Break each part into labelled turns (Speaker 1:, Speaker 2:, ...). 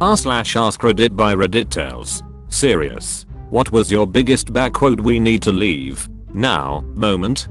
Speaker 1: r/AskReddit by Reddit tells. Serious. What was your biggest we need to leave now moment?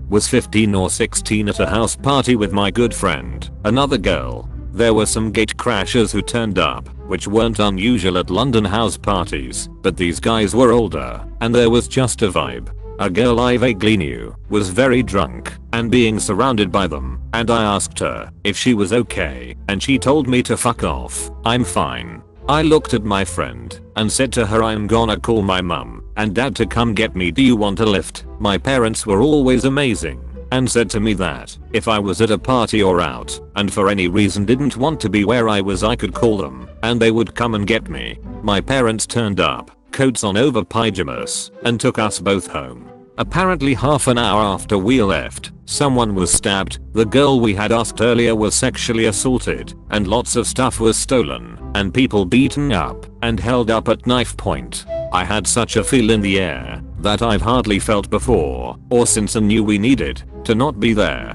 Speaker 1: Was 15 or 16 at a house party with my good friend, another girl. There were some gate crashers who turned up, which weren't unusual at London house parties, but these guys were older, and there was just a vibe. A girl I vaguely knew was very drunk and being surrounded by them, and I asked her if she was okay, and she told me to fuck off. I'm fine. I looked at my friend and said to her, I'm gonna call my mum and dad to come get me. Do you want a lift? My parents were always amazing and said to me that if I was at a party or out and for any reason didn't want to be where I was, I could call them and they would come and get me. My parents turned up, coats on over pajamas, and took us both home. Apparently half an hour after we left, someone was stabbed, the girl we had asked earlier was sexually assaulted, and lots of stuff was stolen, and people beaten up and held up at knife point. I had such a feel in the air that I've hardly felt before or since, and knew we needed to not be there.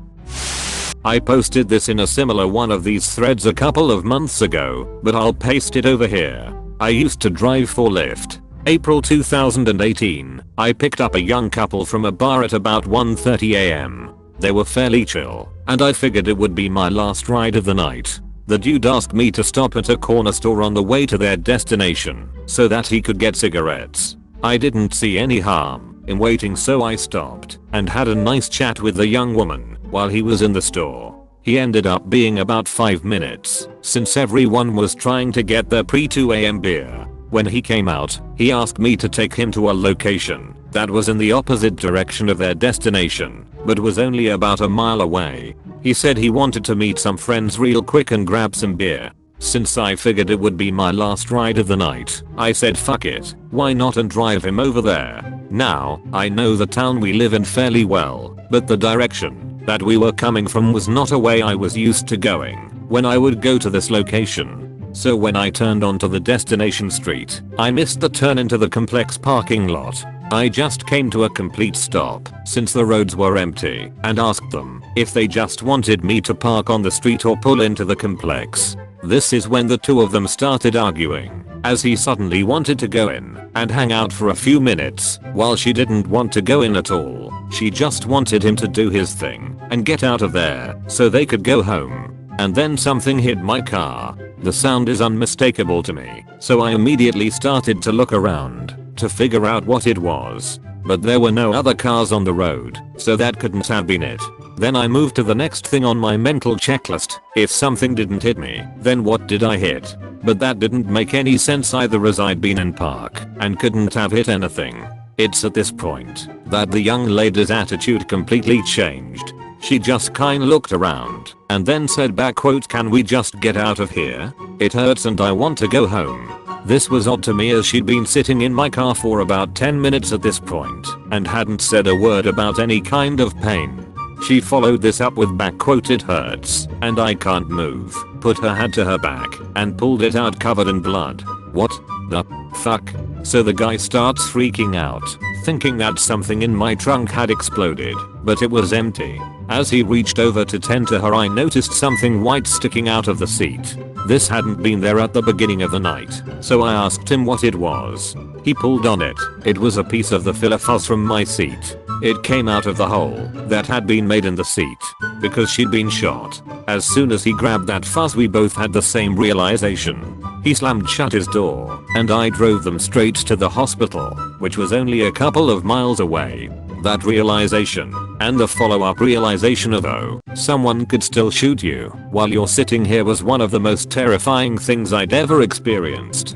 Speaker 1: I posted this in a similar one of these threads a couple of months ago, but I'll paste it over here. I used to drive for Lyft. April 2018, I picked up a young couple from a bar at about 1:30 am. They were fairly chill, and I figured it would be my last ride of the night. The dude asked me to stop at a corner store on the way to their destination so that he could get cigarettes. I didn't see any harm in waiting, so I stopped and had a nice chat with the young woman while he was in the store. He ended up being about 5 minutes since everyone was trying to get their pre-2 am beer. When he came out, he asked me to take him to a location that was in the opposite direction of their destination, but was only about a mile away. He said he wanted to meet some friends real quick and grab some beer. Since I figured it would be my last ride of the night, I said fuck it, why not, and drive him over there. Now, I know the town we live in fairly well, but the direction that we were coming from was not a way I was used to going when I would go to this location. So when I turned onto the destination street, I missed the turn into the complex parking lot. I just came to a complete stop since the roads were empty and asked them if they just wanted me to park on the street or pull into the complex. This is when the two of them started arguing, as he suddenly wanted to go in and hang out for a few minutes while she didn't want to go in at all. She just wanted him to do his thing and get out of there so they could go home. And then something hit my car. The sound is unmistakable to me, so I immediately started to look around to figure out what it was. But there were no other cars on the road, so that couldn't have been it. Then I moved to the next thing on my mental checklist. If something didn't hit me, then what did I hit? But that didn't make any sense either, as I'd been in park and couldn't have hit anything. It's at this point that the young lady's attitude completely changed. She just kinda looked around and then said back, quote, "Can we just get out of here? It hurts and I want to go home." This was odd to me, as she'd been sitting in my car for about 10 minutes at this point and hadn't said a word about any kind of pain. She followed this up with back, quote, "It hurts and I can't move." Put her hand to her back and pulled it out covered in blood. What the fuck? So the guy starts freaking out, thinking that something in my trunk had exploded, but it was empty. As he reached over to tend to her, I noticed something white sticking out of the seat. This hadn't been there at the beginning of the night, so I asked him what it was. He pulled on it. It was a piece of the filler fuzz from my seat. It came out of the hole that had been made in the seat because she'd been shot. As soon as he grabbed that fuzz, we both had the same realization. He slammed shut his door, and I drove them straight to the hospital, which was only a couple of miles away. That realization, and the follow-up realization of, oh, someone could still shoot you while you're sitting here, was one of the most terrifying things I'd ever experienced.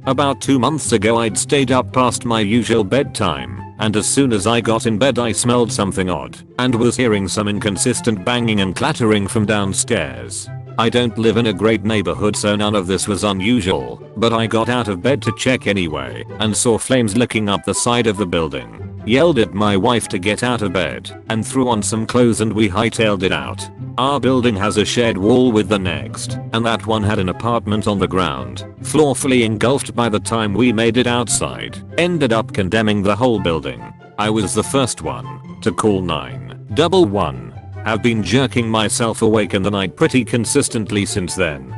Speaker 1: About 2 months ago, I'd stayed up past my usual bedtime, and as soon as I got in bed I smelled something odd and was hearing some inconsistent banging and clattering from downstairs. I don't live in a great neighborhood, so none of this was unusual, but I got out of bed to check anyway and saw flames licking up the side of the building. Yelled at my wife to get out of bed and threw on some clothes, and we hightailed it out. Our building has a shared wall with the next, and that one had an apartment on the ground floor fully engulfed. By the time we made it outside, ended up condemning the whole building. I was the first one to call 911. Have been jerking myself awake in the night pretty consistently since then.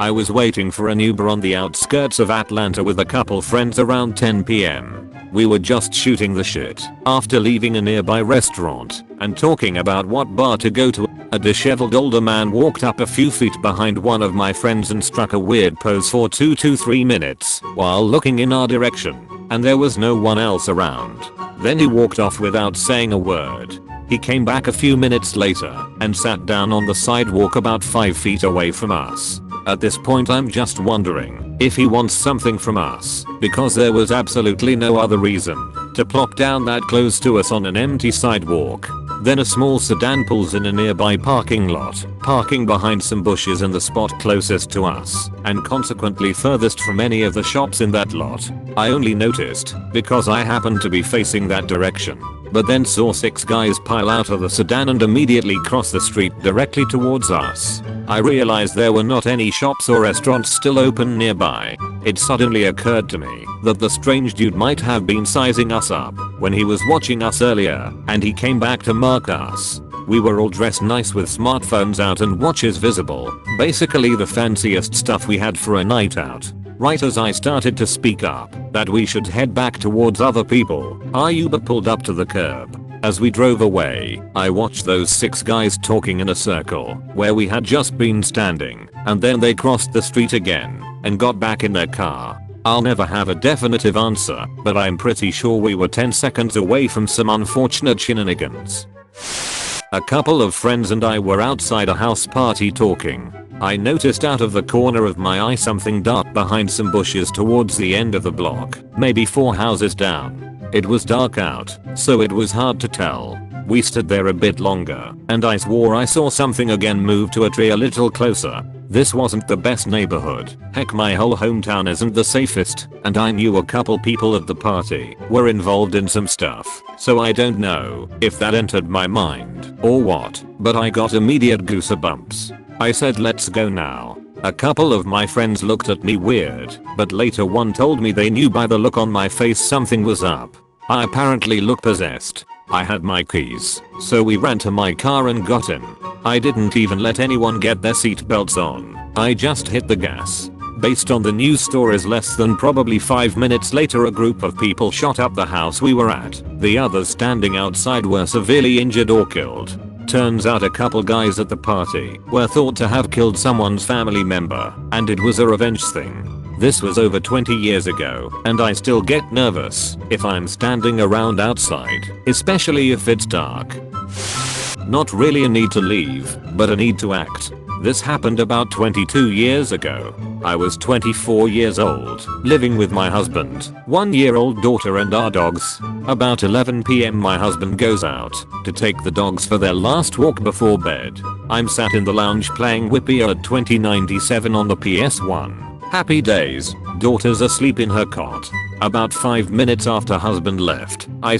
Speaker 1: I was waiting for an Uber on the outskirts of Atlanta with a couple friends around 10 p.m. We were just shooting the shit after leaving a nearby restaurant and talking about what bar to go to. A disheveled older man walked up a few feet behind one of my friends and struck a weird pose for 2 to 3 minutes while looking in our direction, and there was no one else around. Then he walked off without saying a word. He came back a few minutes later and sat down on the sidewalk about 5 feet away from us. At this point I'm just wondering if he wants something from us, because there was absolutely no other reason to plop down that close to us on an empty sidewalk. Then a small sedan pulls in a nearby parking lot, parking behind some bushes in the spot closest to us, and consequently furthest from any of the shops in that lot. I only noticed because I happened to be facing that direction, but then saw 6 guys pile out of the sedan and immediately cross the street directly towards us. I realized there were not any shops or restaurants still open nearby. It suddenly occurred to me that the strange dude might have been sizing us up when he was watching us earlier, and he came back to mark us. We were all dressed nice with smartphones out and watches visible, basically the fanciest stuff we had for a night out. Right as I started to speak up that we should head back towards other people, our Uber pulled up to the curb. As we drove away, I watched those 6 guys talking in a circle where we had just been standing, and then they crossed the street again and got back in their car. I'll never have a definitive answer, but I'm pretty sure we were 10 seconds away from some unfortunate shenanigans. A couple of friends and I were outside a house party talking. I noticed out of the corner of my eye something dark behind some bushes towards the end of the block, maybe 4 houses down. It was dark out, so it was hard to tell. We stood there a bit longer, and I swore I saw something again move to a tree a little closer. This wasn't the best neighborhood. Heck, my whole hometown isn't the safest, and I knew a couple people at the party were involved in some stuff, so I don't know if that entered my mind or what, but I got immediate goosebumps. I said, let's go now. A couple of my friends looked at me weird, but later one told me they knew by the look on my face something was up. I apparently looked possessed. I had my keys, so we ran to my car and got in. I didn't even let anyone get their seatbelts on. I just hit the gas. Based on the news stories, less than probably 5 minutes later a group of people shot up the house we were at. The others standing outside were severely injured or killed. Turns out a couple guys at the party were thought to have killed someone's family member, and it was a revenge thing. This was over 20 years ago, and I still get nervous if I'm standing around outside, especially if it's dark. Not really a need to leave, but a need to act. This happened about 22 years ago. I was 24 years old, living with my husband, 1-year-old daughter and our dogs. About 11 p.m. my husband goes out to take the dogs for their last walk before bed. I'm sat in the lounge playing Whippy at 2097 on the PS1. Happy days. Daughter's asleep in her cot. About 5 minutes after husband left, I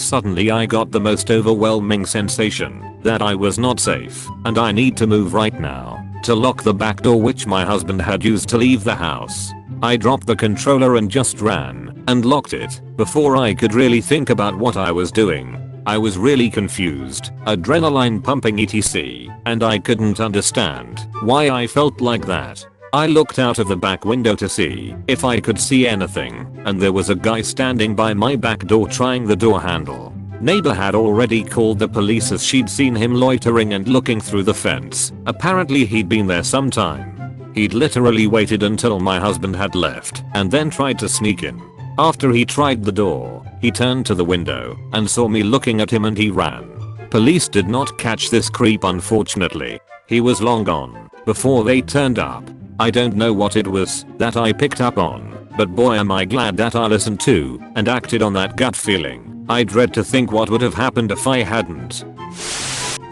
Speaker 1: got the most overwhelming sensation that I was not safe and I need to move right now to lock the back door, which my husband had used to leave the house. I dropped the controller and just ran and locked it before I could really think about what I was doing. I was really confused, adrenaline pumping etc, and I couldn't understand why I felt like that. I looked out of the back window to see if I could see anything, and there was a guy standing by my back door trying the door handle. Neighbor had already called the police as she'd seen him loitering and looking through the fence. Apparently he'd been there some time. He'd literally waited until my husband had left and then tried to sneak in. After he tried the door, he turned to the window and saw me looking at him and he ran. Police did not catch this creep, unfortunately. He was long gone before they turned up. I don't know what it was that I picked up on, but boy am I glad that I listened to and acted on that gut feeling. I dread to think what would have happened if I hadn't.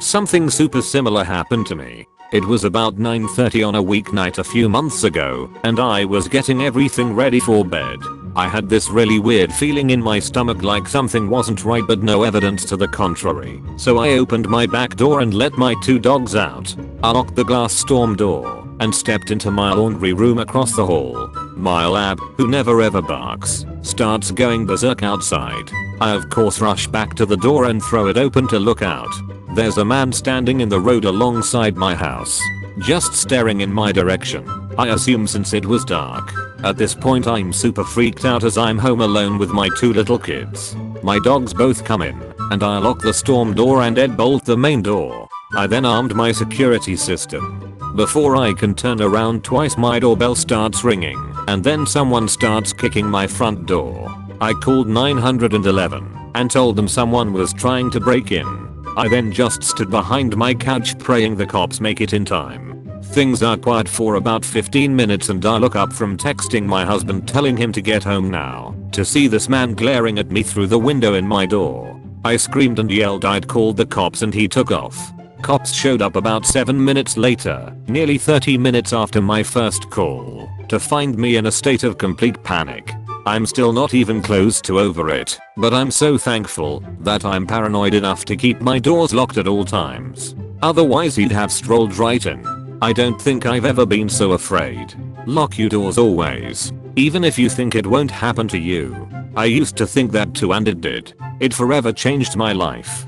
Speaker 1: Something super similar happened to me. It was about 9:30 on a weeknight a few months ago, and I was getting everything ready for bed. I had this really weird feeling in my stomach like something wasn't right, but no evidence to the contrary. So I opened my back door and let my 2 dogs out. I locked the glass storm door and stepped into my laundry room across the hall. My lab, who never ever barks, starts going berserk outside. I of course rush back to the door and throw it open to look out. There's a man standing in the road alongside my house, just staring in my direction. I assume since it was dark. At this point I'm super freaked out as I'm home alone with my 2 little kids. My dogs both come in, and I lock the storm door and deadbolt the main door. I then armed my security system. Before I can turn around twice my doorbell starts ringing, and then someone starts kicking my front door. I called 911 and told them someone was trying to break in. I then just stood behind my couch praying the cops make it in time. Things are quiet for about 15 minutes and I look up from texting my husband telling him to get home now, to see this man glaring at me through the window in my door. I screamed and yelled I'd called the cops and he took off. Cops showed up about 7 minutes later, nearly 30 minutes after my first call, to find me in a state of complete panic. I'm still not even close to over it, but I'm so thankful that I'm paranoid enough to keep my doors locked at all times. Otherwise he'd have strolled right in. I don't think I've ever been so afraid. Lock your doors always, even if you think it won't happen to you. I used to think that too and it did. It forever changed my life.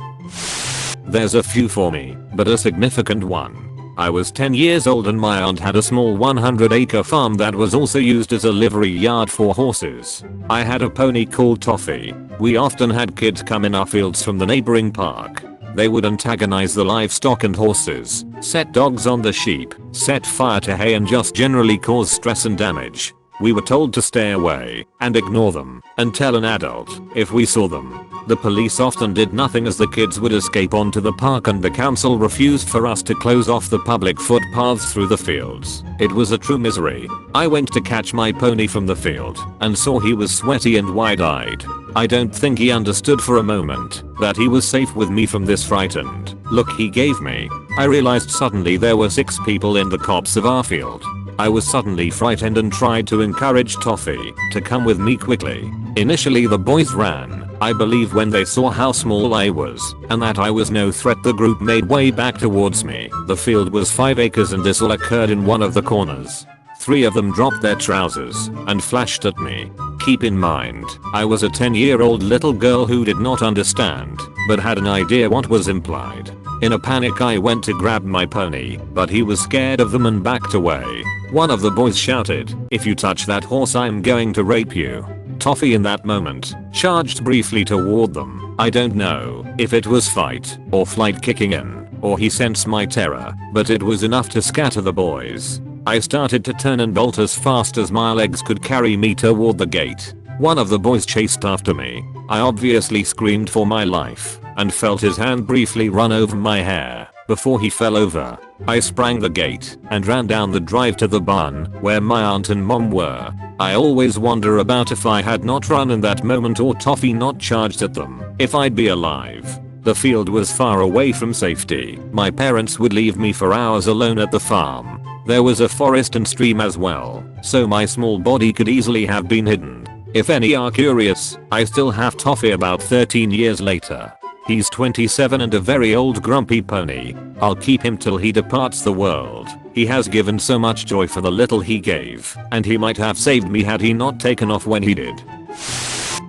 Speaker 1: There's a few for me, but a significant one. I was 10 years old and my aunt had a small 100-acre farm that was also used as a livery yard for horses. I had a pony called Toffee. We often had kids come in our fields from the neighboring park. They would antagonize the livestock and horses, set dogs on the sheep, set fire to hay and just generally cause stress and damage. We were told to stay away and ignore them and tell an adult if we saw them. The police often did nothing as the kids would escape onto the park and the council refused for us to close off the public footpaths through the fields. It was a true misery. I went to catch my pony from the field and saw he was sweaty and wide-eyed. I don't think he understood for a moment that he was safe with me from this frightened look he gave me. I realized suddenly there were 6 people in the copse of our field. I was suddenly frightened and tried to encourage Toffee to come with me quickly. Initially the boys ran, I believe when they saw how small I was and that I was no threat the group made way back towards me. The field was 5 acres and this all occurred in one of the corners. 3 of them dropped their trousers and flashed at me. Keep in mind, I was a 10-year-old little girl who did not understand, but had an idea what was implied. In a panic I went to grab my pony, but he was scared of them and backed away. One of the boys shouted, "If you touch that horse I'm going to rape you." Toffee in that moment charged briefly toward them. I don't know if it was fight or flight kicking in, or he sensed my terror, but it was enough to scatter the boys. I started to turn and bolt as fast as my legs could carry me toward the gate. One of the boys chased after me. I obviously screamed for my life and felt his hand briefly run over my hair before he fell over. I sprang the gate and ran down the drive to the barn where my aunt and mom were. I always wonder about if I had not run in that moment or Toffee not charged at them, if I'd be alive. The field was far away from safety. My parents would leave me for hours alone at the farm. There was a forest and stream as well, so my small body could easily have been hidden. If any are curious, I still have Toffee about 13 years later. He's 27 and a very old grumpy pony. I'll keep him till he departs the world. He has given so much joy for the little he gave, and he might have saved me had he not taken off when he did.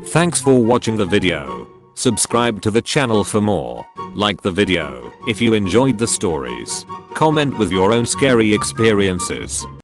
Speaker 1: Thanks for watching the video. Subscribe to the channel for more. Like the video if you enjoyed the stories. Comment with your own scary experiences.